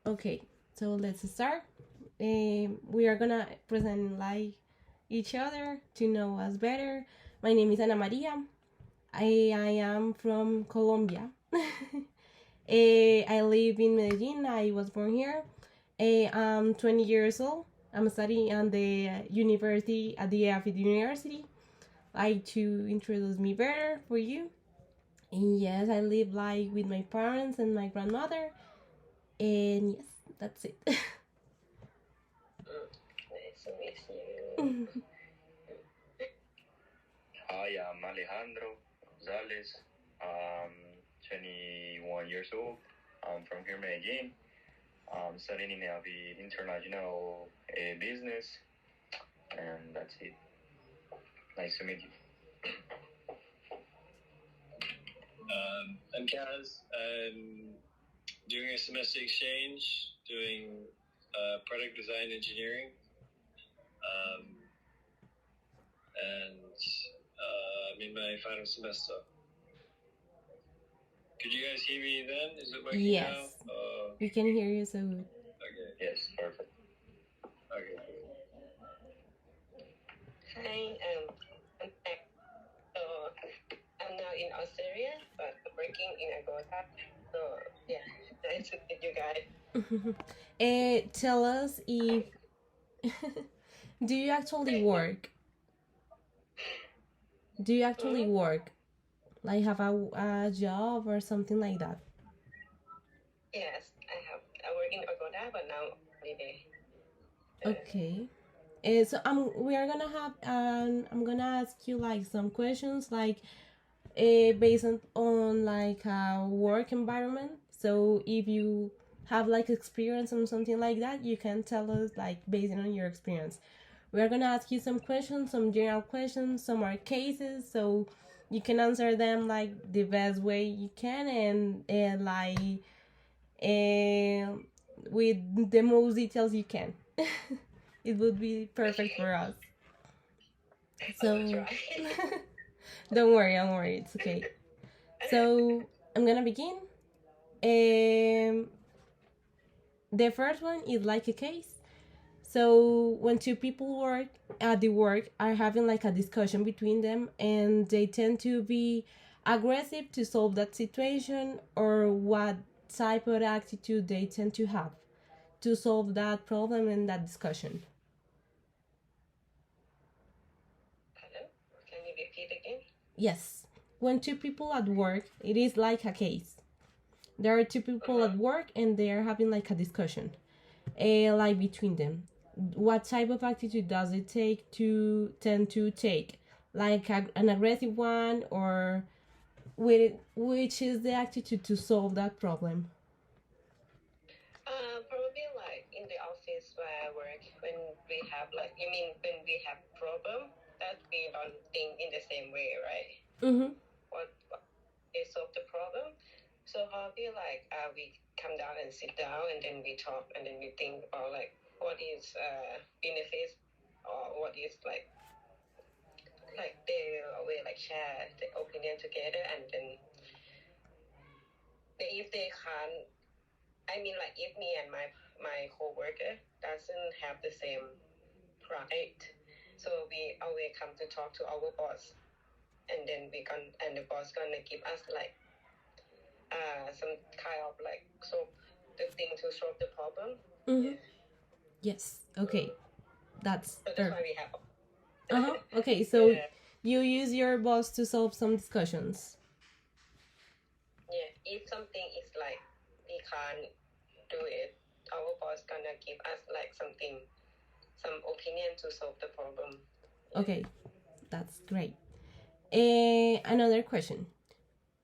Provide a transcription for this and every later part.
Okay, so let's start. We are gonna present like each other to know us better. My name is Ana Maria. I am from Colombia. I live in Medellin. I was born here. I'm 20 years old. I'm studying at the university at the AFID University. I like to introduce me better for you. And yes, I live like with my parents and my grandmother. And yes, that's it. Nice to meet you. Hi, I'm Alejandro Gonzalez. I'm 21 years old. I'm from here, Medellin. I'm studying in the international business, and that's it. Nice to meet you. I'm Kaz. I'm doing a semester exchange, doing product design engineering, and I'm in my final semester. Could you guys hear me then? Is it working Yes. now? We can hear you so good. Okay. Yes, perfect. Okay. Hi, I'm so I'm now in Australia, but working in Agoda. So yeah, nice to meet you guys. Tell us if do you actually work? Do you actually work? Like have a job or something like that? Yes, I work in Agoda, but now holiday. Okay. So we are gonna have I'm gonna ask you like some questions like based on like a work environment. So if you have like experience on something like that, you can tell us like based on your experience. We are gonna ask you some questions, some general questions, some are cases, so you can answer them like the best way you can and like with the most details you can. It would be perfect for us. So don't worry, it's okay. So I'm gonna begin. The first one is like a case. So when two people work at the work are having like a discussion between them and they tend to be aggressive to solve that situation, or what type of attitude they tend to have to solve that problem in that discussion. Hello? Can you repeat again? Yes. When two people at work, it is like a case. There are two people at work and they are having like a discussion, like between them. What type of attitude does it take to tend to take? Like an aggressive one, or which is the attitude to solve that problem? Probably like in the office where I work, when we have like, you mean when we have problem that we don't think in the same way, right? Mm-hmm. What is solve the problem? So probably like we come down and sit down and then we talk and then we think about like what is benefits or what is like they always like share the opinion together, and then if they can't, I mean like if me and my coworker doesn't have the same pride, so we always come to talk to our boss, and then the boss gonna give us like some kind of like so the thing to solve the problem. Mm-hmm. Yes. Okay. That's So that's why we have. Okay, so yeah. You use your boss to solve some discussions. Yeah, if something is like we can't do it, our boss gonna give us like some opinion to solve the problem. Okay, that's great. Another question.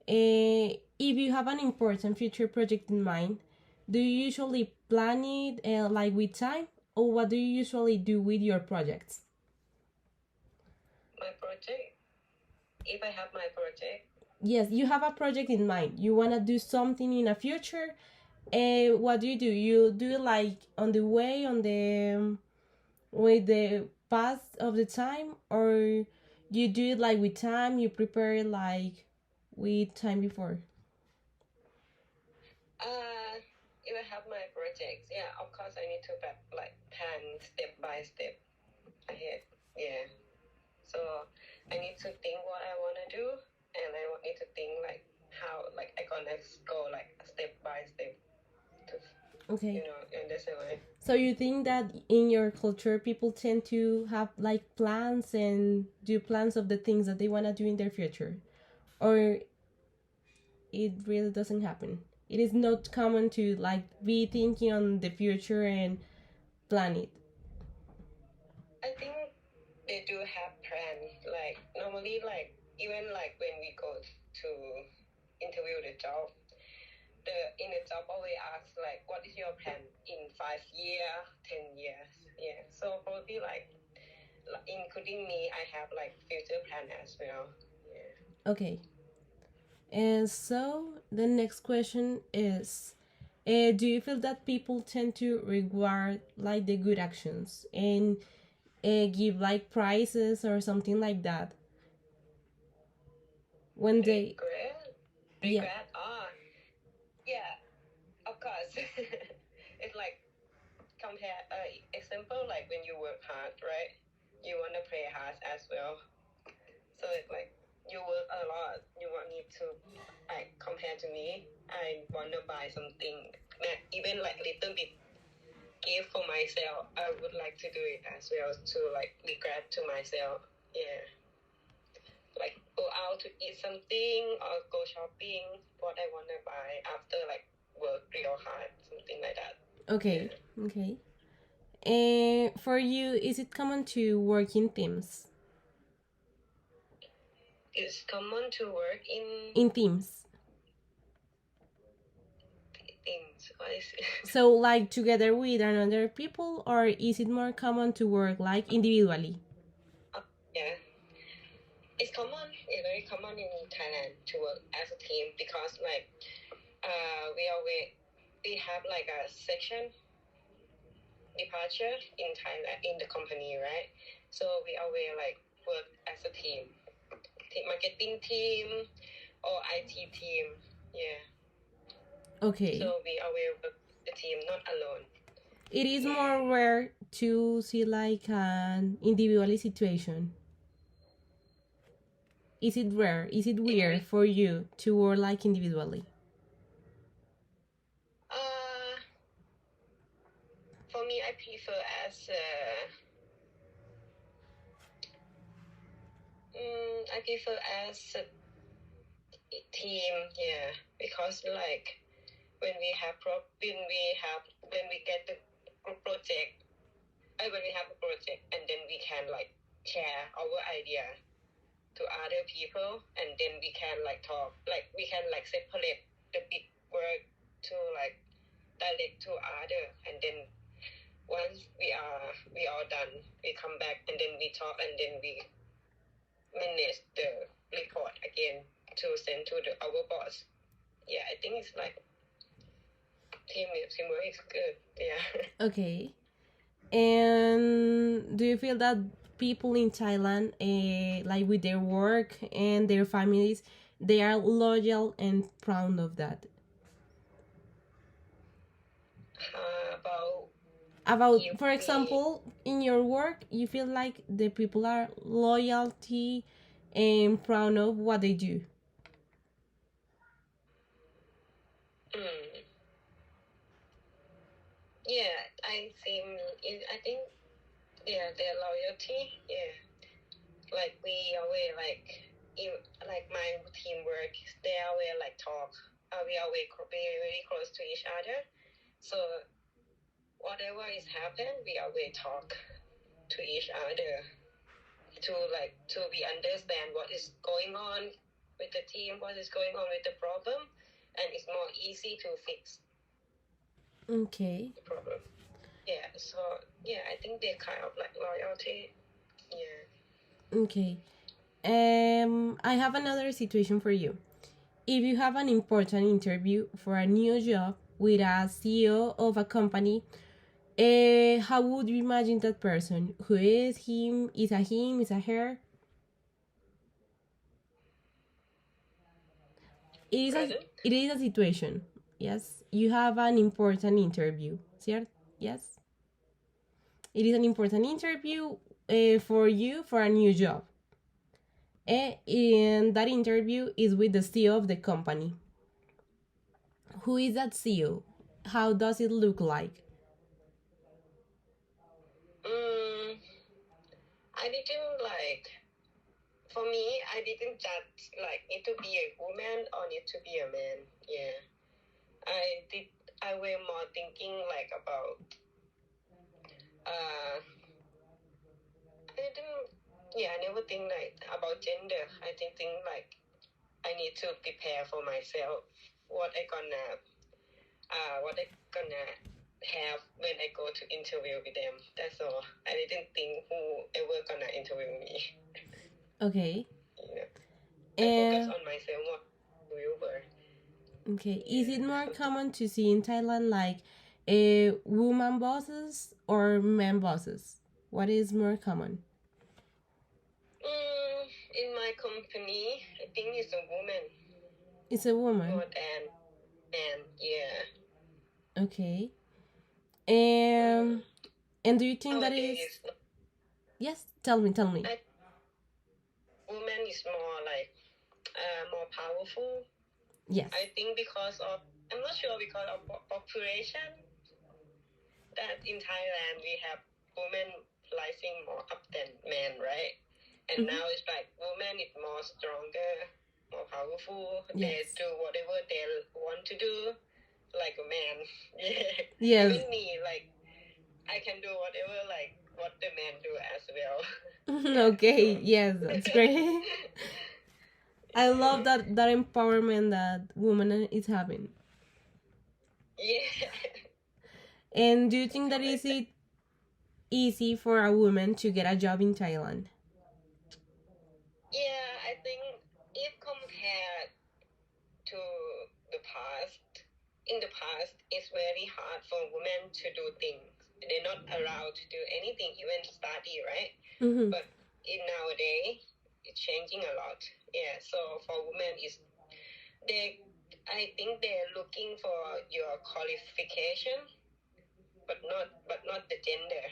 If you have an important future project in mind, do you usually plan it like with time, or what do you usually do with your projects? My project, if I have my project. Yes, you have a project in mind. You want to do something in the future. What do? You do it like on the way, on the with the pass of the time, or you do it like with time, you prepare it like with time before? if I have my projects, yeah, of course I need to like plan step by step ahead. Yeah. So I need to think what I want to do, and I need to think like how like I gonna go like step by step to Okay. in this way. So you think that in your culture people tend to have like plans and do plans of the things that they want to do in their future, or it really doesn't happen? It is not common to like be thinking on the future and plan it. I think they do have plans. Like normally, like even like when we go to interview the job, in the job always ask like, what is your plan in 5 years, 10 years? Yeah. So probably like including me, I have like future plan as well. Yeah. Okay. And so the next question is, do you feel that people tend to reward like the good actions and give like prizes or something like that when they Regret? yeah. Regret? Yeah, of course. It's like compare example like when you work hard, right? You want to play hard as well. So it's like you work a lot. You want need to like compare to me. I want to buy something that even like little bit give for myself. I would like to do it as well to like regret to myself. Yeah. Like go out to eat something or go shopping what I want to buy after like work real hard, something like that. Okay. Yeah. Okay. And for you, is it common to work in teams? It's common to work In teams. things. What is it? So like together with another people, or is it more common to work like individually? Yeah. It's common. It's very common in Thailand to work as a team because like we have like a section departure in Thailand in the company, right? So we always like work as a team marketing team or IT team. Yeah. Okay. So we always work the team, not alone. It is more rare to see like an individual situation. Is it rare? Is it weird for you to work like individually? For me, I prefer as a team, yeah, because like when we get the group project, when we have a project, and then we can like share our idea to other people, and then we can like talk, like we can like separate the big work to like direct to other, and then once we are done, we come back and then we talk and then we manage the report again to send to our boss. Yeah, I think it's like teamwork is good. Yeah. Okay. And do you feel that people in Thailand, like with their work and their families, they are loyal and proud of that? About, for example, in your work, you feel like the people are loyalty and proud of what they do. Yeah, I think yeah, their loyalty. Yeah, like we always like my teamwork. They always like talk. We always very close to each other. So whatever is happen, we always talk to each other to we understand what is going on with the team, what is going on with the problem, and it's more easy to fix. Okay. The problem. Yeah. So yeah, I think they kind of like loyalty. Yeah. Okay. I have another situation for you. If you have an important interview for a new job with a CEO of a company, how would you imagine that person? Who is him? Is a him? Is a her? It is a situation. Yes, you have an important interview, ¿cierto? Yes, it is an important interview for you for a new job. And that interview is with the CEO of the company. Who is that CEO? How does it look like? I didn't like. For me, I didn't judge like need to be a woman or need to be a man. Yeah, I did. I were more thinking like about. I didn't. Yeah, I never think like about gender. I think like I need to prepare for myself. What I gonna have when I go to interview with them. That's all. I didn't think who ever gonna interview me. Okay. Yeah. I focus on myself more. Okay. Is it more common to see in Thailand like woman bosses or men bosses? What is more common? In my company, I think it's a woman. It's a woman. More than man, yeah. Okay. And do you think that is? Yes. Tell me. Woman is more like more powerful. Yes. I think because of I'm not sure because of population that in Thailand we have women rising more up than men, right? And now it's like women is more stronger, more powerful. Yes. They do whatever they want to do, like a man. Yeah. Yes. Even me, like I can do whatever like what the men do as well. Okay. Yes, that's great. I love that empowerment that women is having. Yeah. And do you think that is it easy for a woman to get a job in Thailand? Yeah, I think if compared to the past, in the past, it's very hard for women to do things. They're not allowed to do anything, even study, right? But in nowadays, it's changing a lot. Yeah, so for women, I think they're looking for your qualification, but not the gender.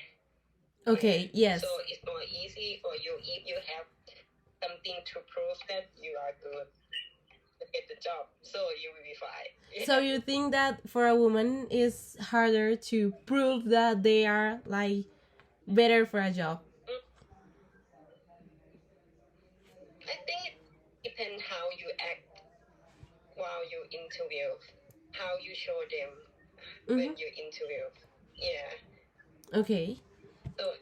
Okay. Yes. So it's more easy for you if you have something to prove that you are good to get the job, so you will be fine. Yeah. So you think that for a woman it's harder to prove that they are like better for a job? I think it depends how you act while you interview, how you show them when you interview. Yeah. Okay. So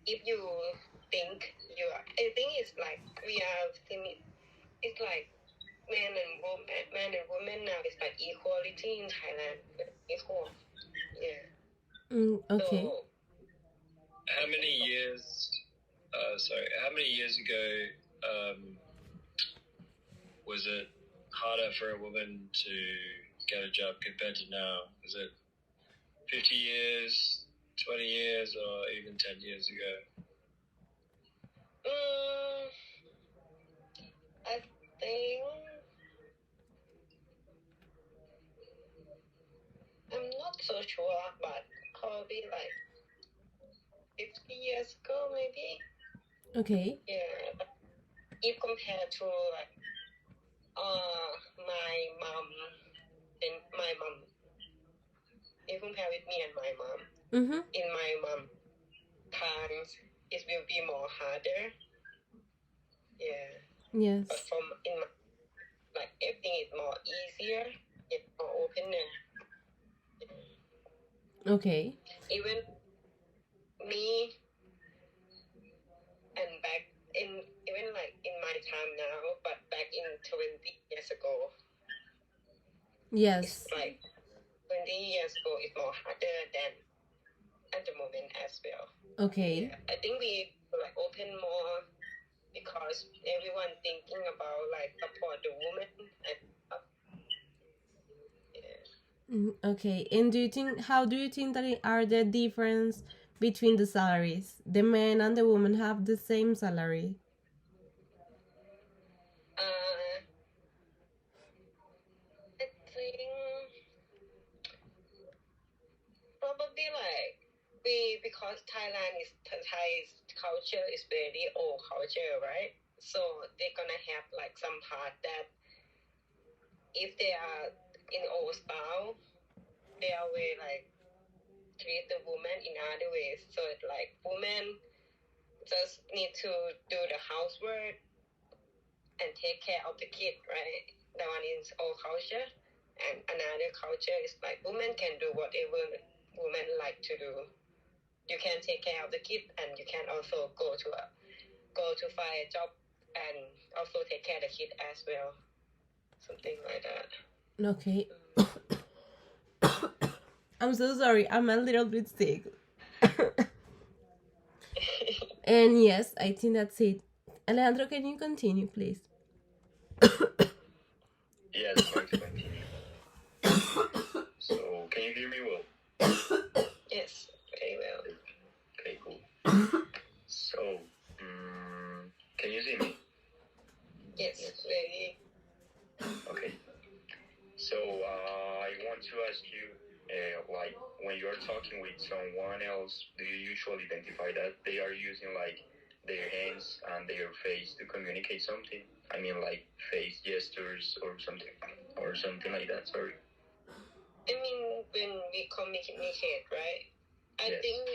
if you think you are, I think it's like we are, it's like man and woman now is like equality in Thailand, equal. Yeah. Okay. So, how many years? How many years ago was it harder for a woman to get a job compared to now? Is it 50 years, 20 years, or even 10 years ago? I think I'm not so sure, but probably like 50 years ago, maybe. Okay. Yeah. But if compared to like my mom and my mom, if compare with me and my mom, in my mom times it will be more harder. Yeah. Yes. But from in my like everything is more easier, it's more opener. Okay. Even me and back in even like in my time now, but back in 20 years ago, Yes. it's like 20 years ago is more harder than at the moment as well. Okay. Yeah, I think we like open more because everyone thinking about like support the woman and stuff. Yeah. Okay. And how do you think that are the difference between the salaries? The men and the women have the same salary. I think because Thai's culture is very old culture, right? So they're gonna have like some part that if they are in old style, they are way like treat the woman in other ways. So it's like women just need to do the housework and take care of the kid, right? That one is old culture. And another culture is like women can do whatever women like to do. You can take care of the kid and you can also go to find a job and also take care of the kid as well. Something like that. Okay. I'm so sorry. I'm a little bit sick. And yes, I think that's it. Alejandro, can you continue, please? Yes, I'm going to continue. So, can you hear me well? Yes, very well. Okay, cool. So, can you see me? Yes, very. Okay. So, I want to ask you, like, when you're talking with someone else, do you usually identify that they are using, like, their hands and their face to communicate something? I mean, like, face gestures or something like that, sorry. I mean, when we communicate, right? I Yes. think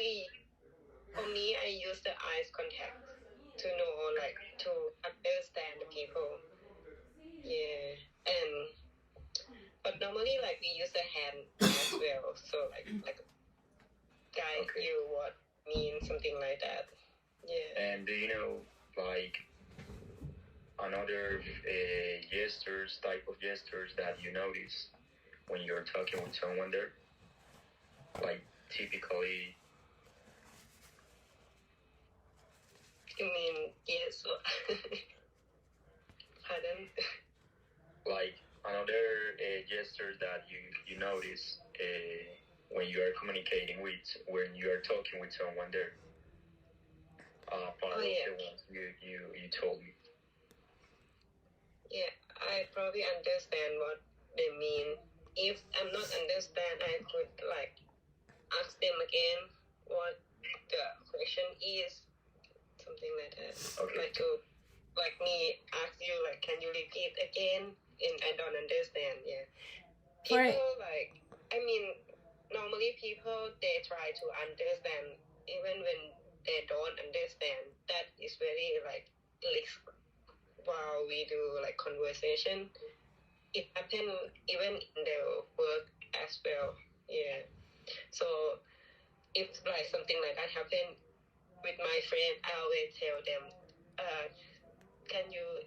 for me, I use the eyes contact to know, like, to understand the people. Yeah. But normally, like, we use the hand as well. So, like guide Okay. you what mean, something like that. Yeah. And do you know, like, another type of gestures that you notice when you're talking with someone there? Like, typically, You mean, yes. Pardon? like, another gestures that you notice when you are communicating when you are talking with someone there. Part of the ones you told me. Yeah, I probably understand what they mean. If I'm not understand, I could like ask them again what the question is, something like that. Okay. Like me ask you like, can you repeat again? And I don't understand. Yeah. People like, I mean, normally people they try to understand even when they don't understand. That is very like while we do like conversation. It happen even in the work as well. Yeah. So if like something like that happen with my friend, I always tell them,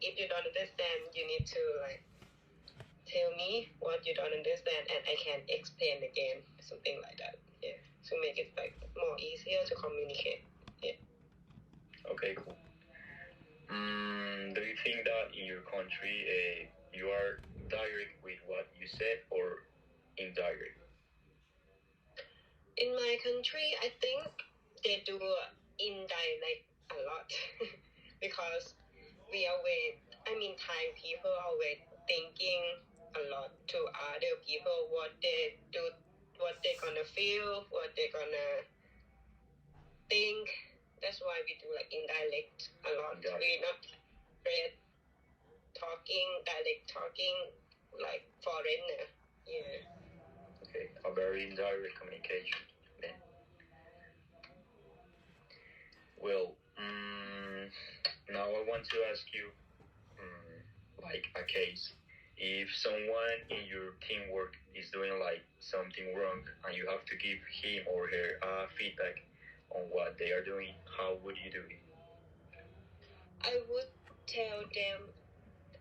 if you don't understand, you need to like tell me what you don't understand and I can explain again, something like that. Yeah. To make it like more easier to communicate. Yeah. Okay, cool. Do you think that in your country you are direct with what you said or indirect? In my country, I think they do indirect a lot because we always, Thai people always thinking a lot to other people what they do, what they're gonna feel, what they're gonna think. That's why we do like indirect a lot. We're not great direct talking like foreigner. Yeah. Okay, a very indirect communication then. Well, now I want to ask you, like a case. If someone in your teamwork is doing like something wrong and you have to give him or her feedback on what they are doing, how would you do it? I would tell them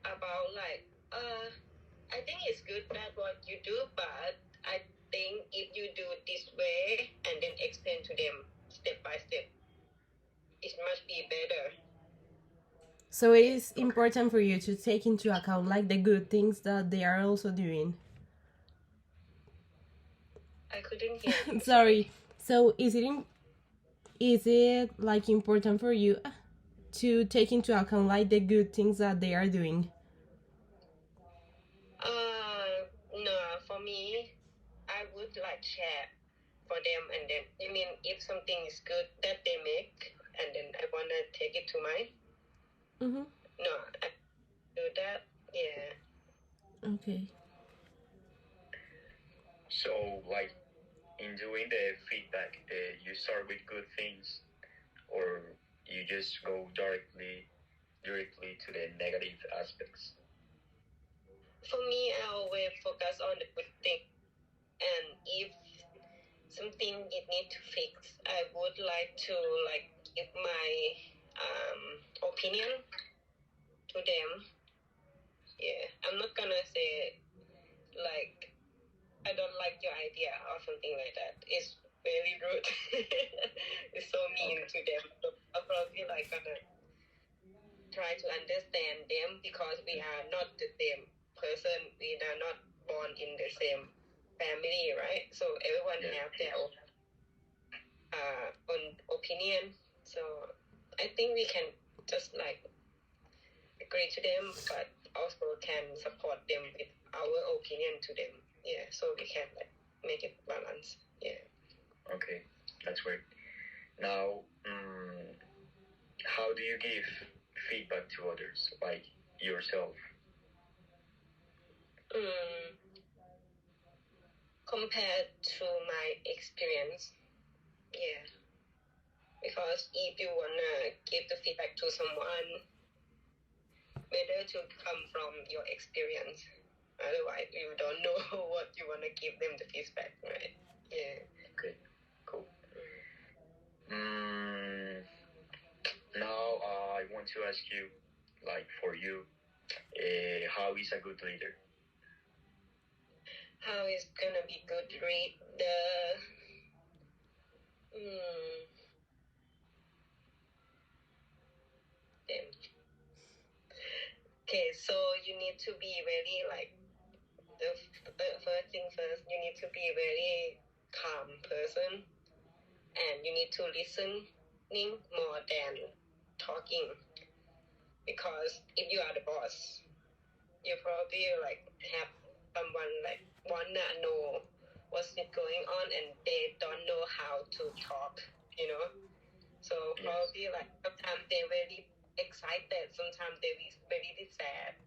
about like, I think it's good that what you do, but I think if you do it this way and then explain to them step by step, it must be better. So it is important for you to take into account like the good things that they are also doing. I couldn't hear you. Sorry. So is it like important for you to take into account like the good things that they are doing? No, for me, I would like share for them, and then you mean if something is good that they make, and then I wanna take it to mine? Mm-hmm. No, I do that. Yeah. Okay. So, like, in doing the feedback, you start with good things, or you just go directly to the negative aspects? For me, I always focus on the good thing, and if something it need to fix, I would like to like give my opinion to them. Yeah, I'm not gonna say like I don't like your idea or something like that. It's very rude. It's so mean to them. So I'm probably like gonna try to understand them because we are not the same person. We are not born in the same family, right? So everyone have their own opinion. So I think we can just like agree to them, but also can support them with our opinion to them. Yeah, so we can like make it balance. Yeah. Okay, that's great. Now, how do you give feedback to others, like yourself? Compared to my experience, yeah. Because if you wanna give the feedback to someone, better to come from your experience. Otherwise, you don't know what you wanna give them the feedback, right? Yeah. Okay, cool. Now, I want to ask you, like, for you, how is a good leader? How is gonna be good read the okay, so you need to be very like the first thing first, you need to be a very calm person, and you need to listening more than talking. Because if you are the boss, you probably like have someone like wanna know what's going on, and they don't know how to talk, you know. So probably like sometimes they're very excited, sometimes they're very sad.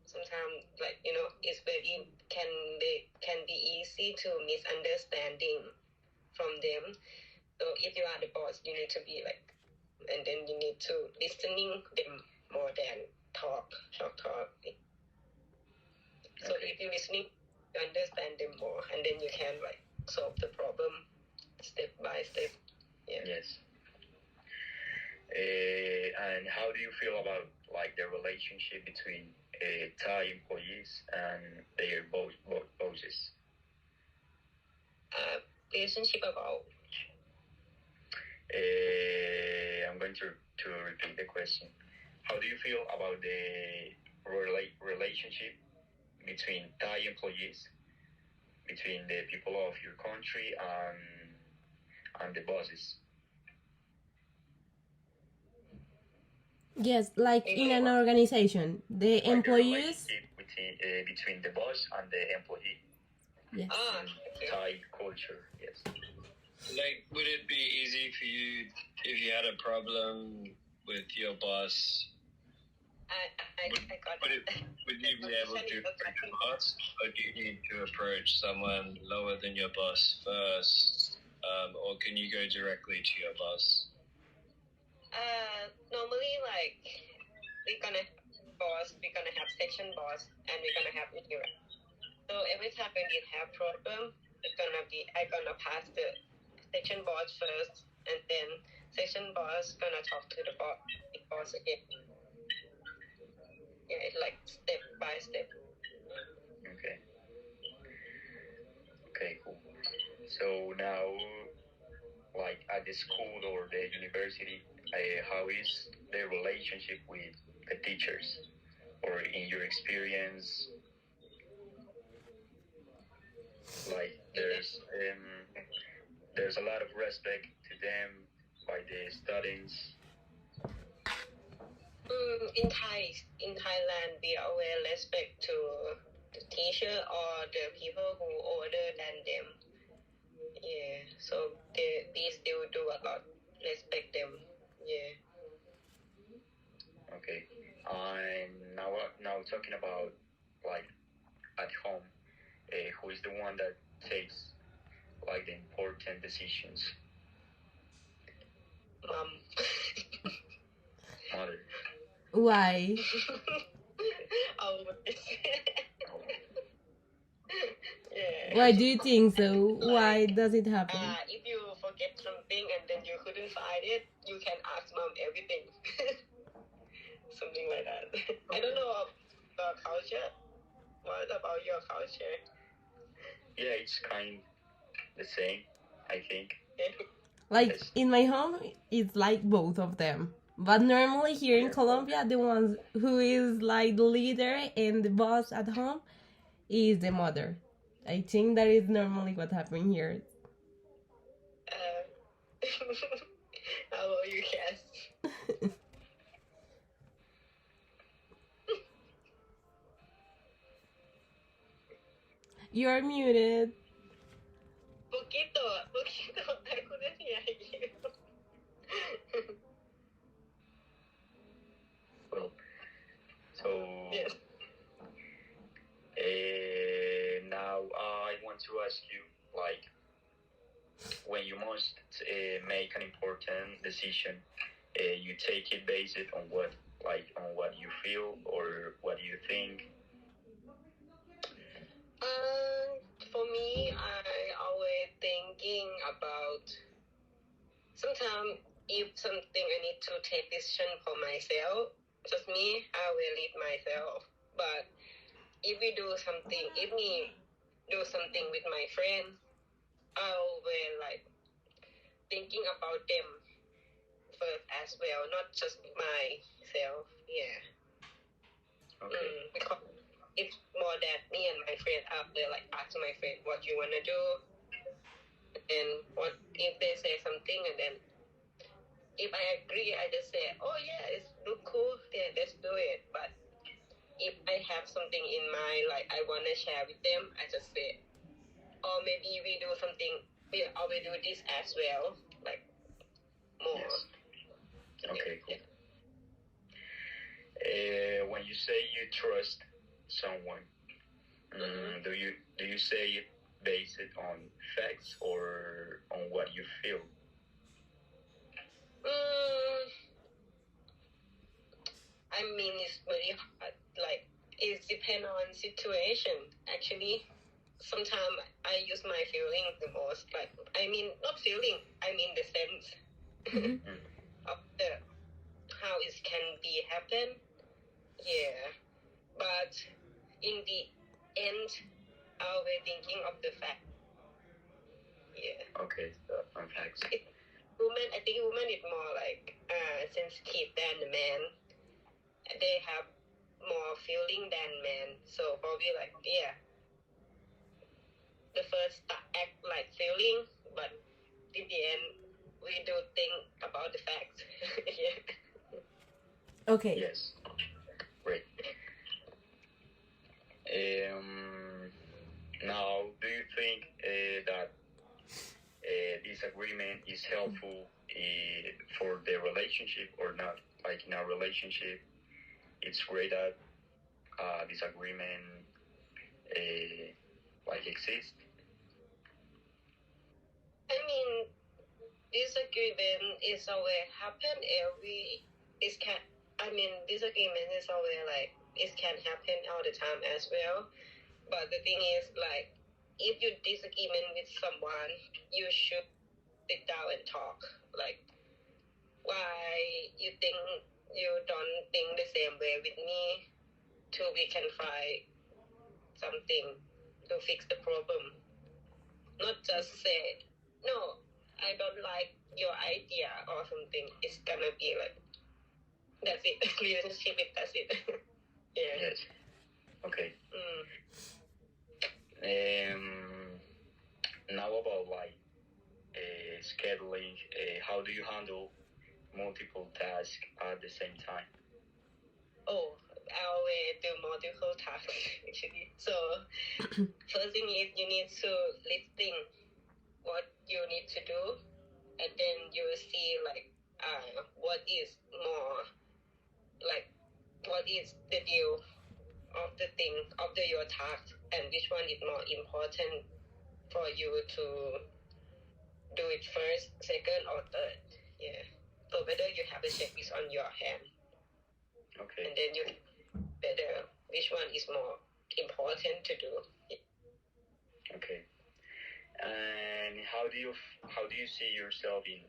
Sometimes like it's very can be easy to misunderstanding from them. So if you are the boss, you need to be like, and then you need to listening them more than talk. So if you're listening, you understand them more, and then you can like solve the problem step by step. Yeah. Yes. And how do you feel about like the relationship between Thai employees and their bosses? Relationship about. I'm going to repeat the question. How do you feel about the relationship between Thai employees, between the people of your country and the bosses? Yes, like in an organization, the like employees. Between the boss and the employee. Yes. Thai culture. Yes. Like, would it be easy for you if you had a problem with your boss? Would you be able to approach your boss, or do you need to approach someone lower than your boss first, or can you go directly to your boss? Normally, like we're gonna have section boss, and we're gonna have indirect. So every time when we have problem, I'm gonna pass the section boss first, and then section boss gonna talk to the boss again. Yeah, it's like step by step. Okay. Okay, cool. So now, like at the school or the university, how is the relationship with the teachers, or in your experience? Like there's a lot of respect to them by the students. In Thailand, we always respect to the teacher or the people who older than them. Yeah. So they still do a lot. Respect them. Yeah. Okay. And now talking about like at home, who is the one that takes like the important decisions? Mom. Mother. Why? Always. Yeah. Why do you think so? Why does it happen? If you forget something and then you couldn't find it, you can ask mom everything. Something like that. I don't know the culture. What about your culture? Yeah, it's kind the same, I think. Like Yes. in my home, it's like both of them. But normally here in Colombia, the ones who is like the leader and the boss at home is the mother. I think that is normally what happens here. How about you, Cass? You're muted. Poquito. I couldn't hear you. Well, so Yes. now I want to ask you, like, when you must make an important decision, you take it based on what, like, on what you feel or what you think. For me, I always thinking about sometimes if something I need to take decision for myself, just me, I will lead myself. But if we do something, if me do something with my friend, I will like thinking about them first as well, not just myself. Yeah. Okay. Because it's more that me and my friend I will like ask my friend what you wanna do, and what if they say something, and then if I agree, I just say, oh yeah, it's look cool, yeah, let's do it. But if I have something in mind, like I wanna share with them, I just say, or maybe we do something, or we do this as well, like more. Yes. Okay, cool. Yeah. When you say you trust someone, do you say it based on facts or on what you feel? I mean, it's very hard. Like, it depends on situation. Actually, sometimes I use my feeling the most. Like, I mean, not feeling. I mean the sense of how it can be happen. Yeah, but in the end, I'll be thinking of the fact. Yeah. Okay, on facts. I think women is more like sensitive than the man. They have more feeling than men. So probably like, yeah, the first act like feeling, but in the end, we do think about the facts. Yeah. Okay. Yes. Great. Now, do you think that disagreement is helpful for the relationship or not? Like in a relationship, it's great that disagreement like exists. I mean, disagreement is always happen disagreement is always like it can happen all the time as well. But the thing is, like, if you disagreement with someone, you should sit down and talk. Like, why you think you don't think the same way with me, till we can find something to fix the problem. Not just say, no, I don't like your idea or something. It's gonna be like, that's it. Relationship, that's it. Yeah. Yes. Okay. Now about like scheduling. How do you handle multiple tasks at the same time? Oh, I always do multiple tasks actually. So first thing is you need to listing what you need to do, and then you will see like what is more like what is the deal of the thing of your task, and which one is more important for you to do it first, second, or third. Yeah. So whether you have a checklist on your hand, Okay. and then you better which one is more important to do. Okay. And how do you see yourself in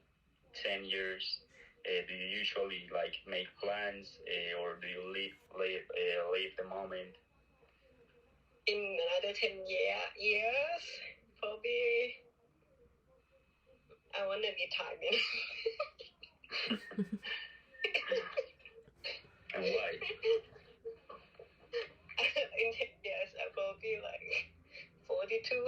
10 years? Do you usually like make plans, or do you live the moment? In another 10 years, probably I want to be Thai. And why? In 10 years, I will be like 42.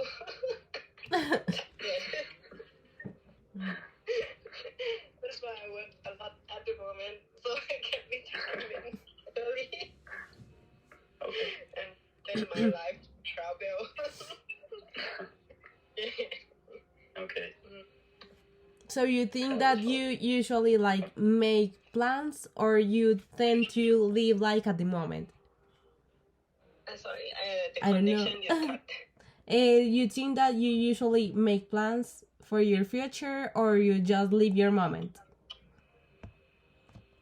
That's why I work a lot at the moment, so I can retire early. Okay. And spend my life travel. Okay. So you think that you usually like make plans, or you tend to live like at the moment? Sorry, the I don't know. connection is cut. You think that you usually make plans for your future, or you just live your moment?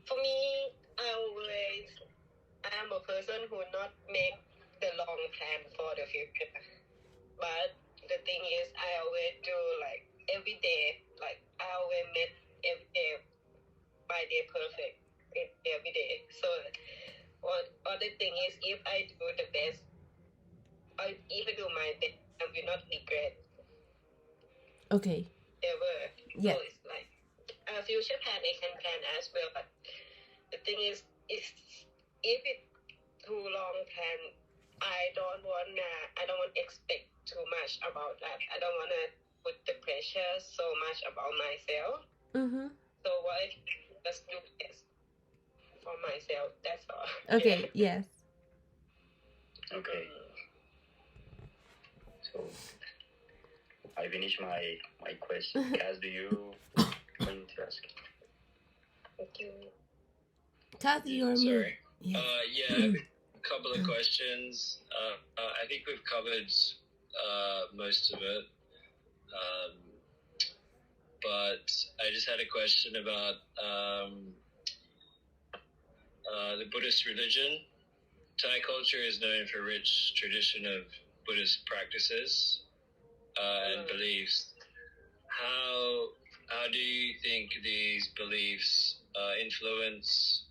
For me, I am a person who not make the long plan for the future. But the thing is, I always do like every day. Like I always make every day my day perfect every day. So what other thing is, if I do the best, or if I do my best, I will not regret Okay. ever. Yeah. So it's like a future plan I can plan as well. But the thing is if it's too long plan, I don't want to expect too much about that. I don't want to put the pressure so much about myself. Mm-hmm. So what I can just do best for myself. That's all. Okay. Yes. Okay. So I finished my question. Kaz, do you want to ask? Thank you. Kat, you're Sorry. Yes. Yeah, I have a couple of questions. I think we've covered most of it. But I just had a question about the Buddhist religion. Thai culture is known for a rich tradition of Buddhist practices and beliefs. How do you think these beliefs influence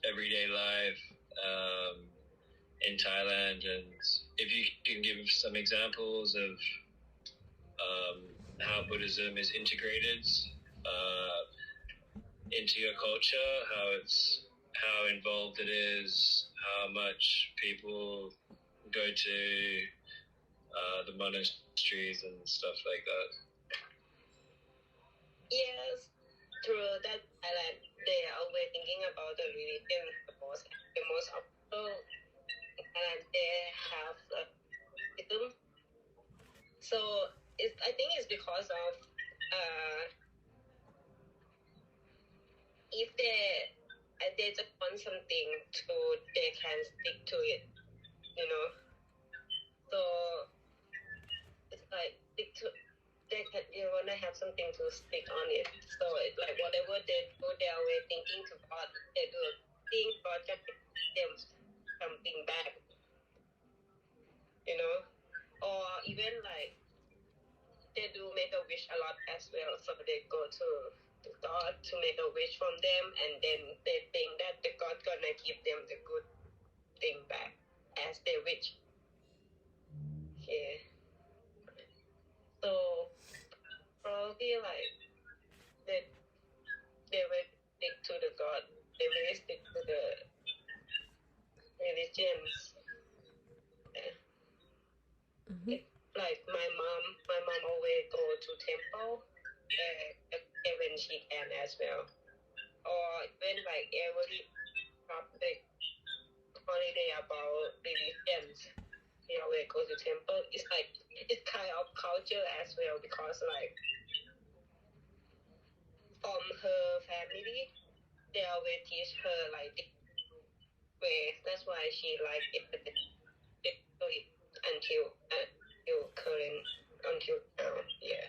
everyday life in Thailand? And if you can give some examples of how Buddhism is integrated into your culture, how involved it is, how much people go to the monasteries and stuff like that. Yes, true. That Thailand, they are always thinking about the religion the most of people in Thailand, they have Buddhism. So I think it's because of if they just want something to, they can stick to it, you know. So it's like they want to have something to stick on it. So it's like whatever they do, they are always thinking to God. They do think God can give them something back, you know. Or even like they do make a wish a lot as well. So they go to God to make a wish from them, and then they think that the God gonna give them the good thing back as they wish. Yeah. So probably like they will stick to the God. They will stick to the religions. Yeah. Mm-hmm. Like my mom always go to temple when she can as well. Or when like every public holiday about religions, they always go to temple. It's like it's kind of culture as well, because like from her family, they always teach her like this way. That's why she like it until current until now. Yeah.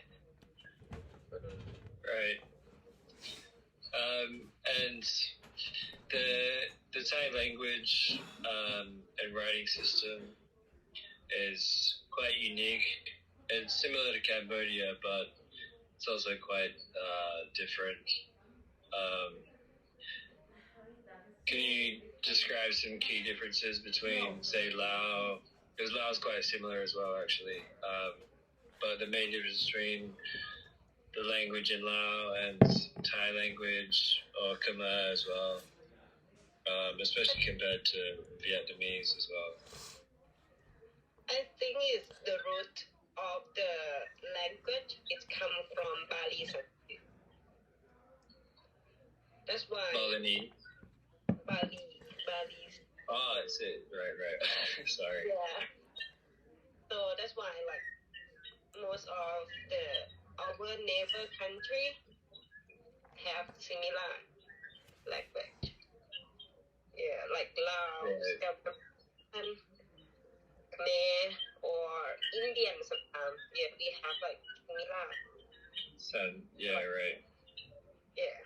Right. And the Thai language and writing system is quite unique. It's similar to Cambodia, but it's also quite different. Can you describe some key differences between, say, Lao? Because Lao is quite similar as well, actually. But the main difference between the language in Lao and Thai language or Khmer as well, especially compared to Vietnamese as well. I think it's the root of the language. It comes from Bali. That's why Balinese. Bali. Oh, that's it. Right. Sorry. Yeah. So that's why like most of our neighbor country have similar language. Yeah, like Laos, Khmer, or Indian sometimes. Yeah, we have like similar. Yeah, right. Yeah.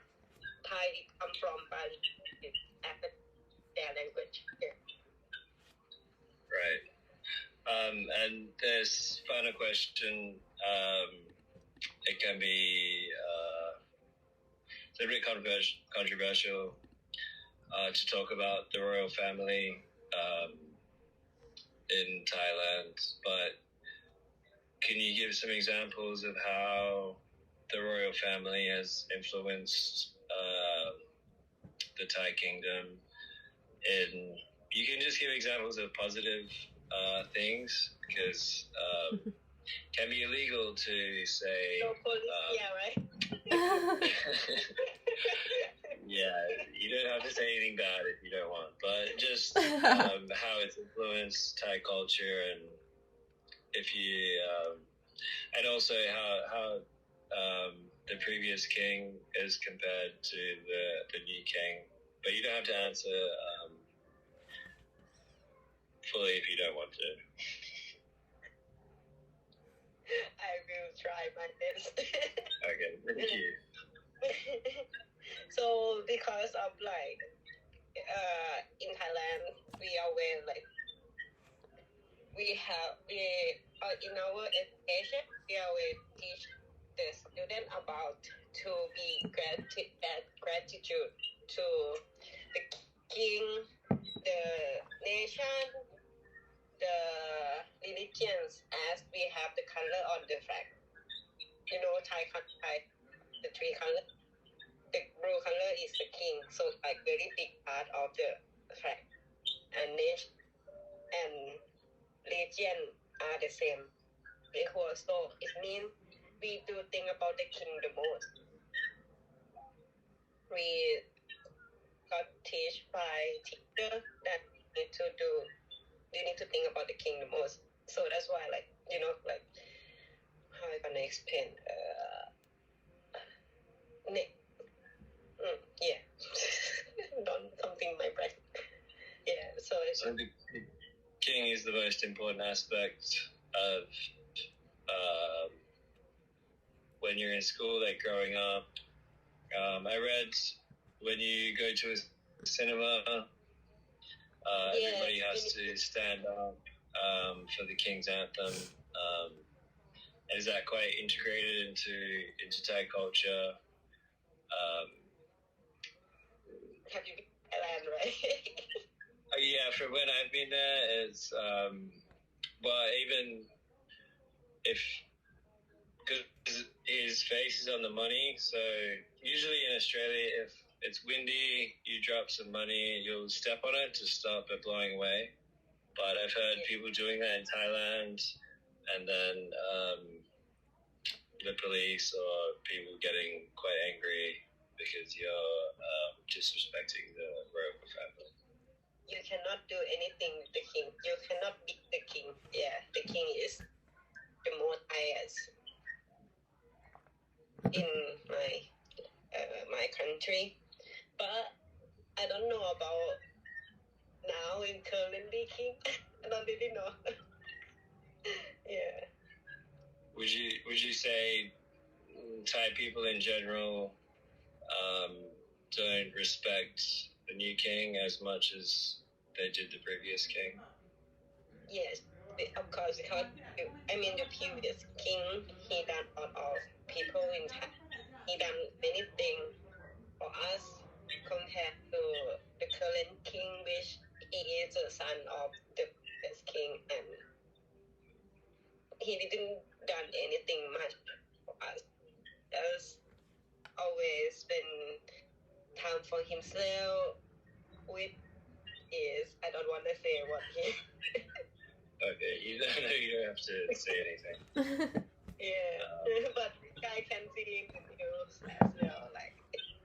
Thai come from Bali. After their language. Yeah. Right. And this final question, it can be it's a bit controversial to talk about the royal family in Thailand, but can you give some examples of how the royal family has influenced the Thai kingdom? And you can just give examples of positive things, because it can be illegal to say. No police, yeah, right? Yeah, you don't have to say anything bad if you don't want, but just how it's influenced Thai culture, and if you, and also how the previous king is compared to the new king. But you don't have to answer fully if you don't want to. I will try my best. Okay, thank you. So because of like in Thailand we always like we in our education we always teach the student about to be gratitude to the king, the nation, the religions, as we have the color on the flag. You know, Thai, the three colors. The blue color is the king, so like very big part of the flag. And nation and religion are the same. So it means we do think about the king the most. We got teach by teacher that we need to think about the king the most. So that's why like how I gonna explain yeah. Something in my brain. Yeah, so the king is the most important aspect of when you're in school, like growing up. I read when you go to a cinema, everybody has to stand up for the King's anthem. And is that quite integrated into Thai culture? Have you been to Thailand, right? Yeah, from when I've been there, it's well, even if, because his face is on the money, so usually in Australia, if it's windy, you drop some money, you'll step on it to stop it blowing away. But I've heard people doing that in Thailand, and then the police or people getting quite angry because you're disrespecting the royal family. You cannot do anything with the king. You cannot beat the king. Yeah, the king is the most highest in my country, but I don't know about now in currently king. I don't really know. Yeah. Would you say Thai people in general don't respect the new king as much as they did the previous king? Yes, of course, because I mean the previous king, he done a lot of people in Thailand. He done many things for us compared to the current king, which he is the son of the previous king, and he didn't done anything much for us. Just always spend time for himself, which is I don't want to say what he. Okay, you don't have to say anything. Yeah, but I can see in the news as well, like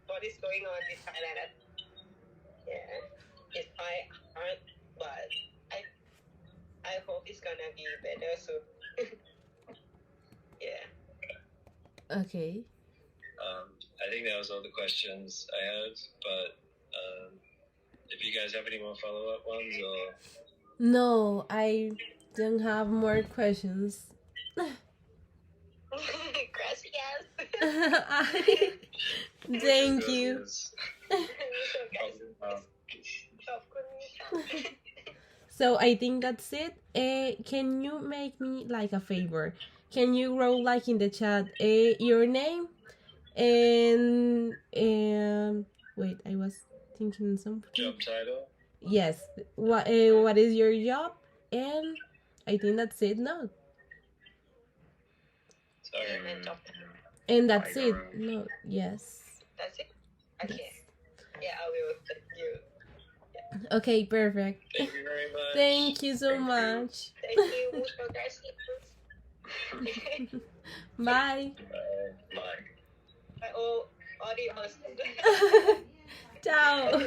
what is going on in Thailand. Yeah, it's quite hard, but I hope it's gonna be better soon. Yeah. Okay. I think that was all the questions I had, but if you guys have any more follow-up ones, or No, I don't have more questions. Gracias. Thank you. So I think that's it. Can you make me like a favor? Can you wrote like in the chat your name and wait, I was thinking something. job title? Yes. What is your job? And I think that's it. No. Sorry. And that's it. No. Yes. That's it. Okay. Yes. Yeah, I will thank you. Okay. Perfect. Thank you very much. Thank you so much. Thank you, mucho gracias. Bye. Bye. Bye. Oh, adios. Ciao.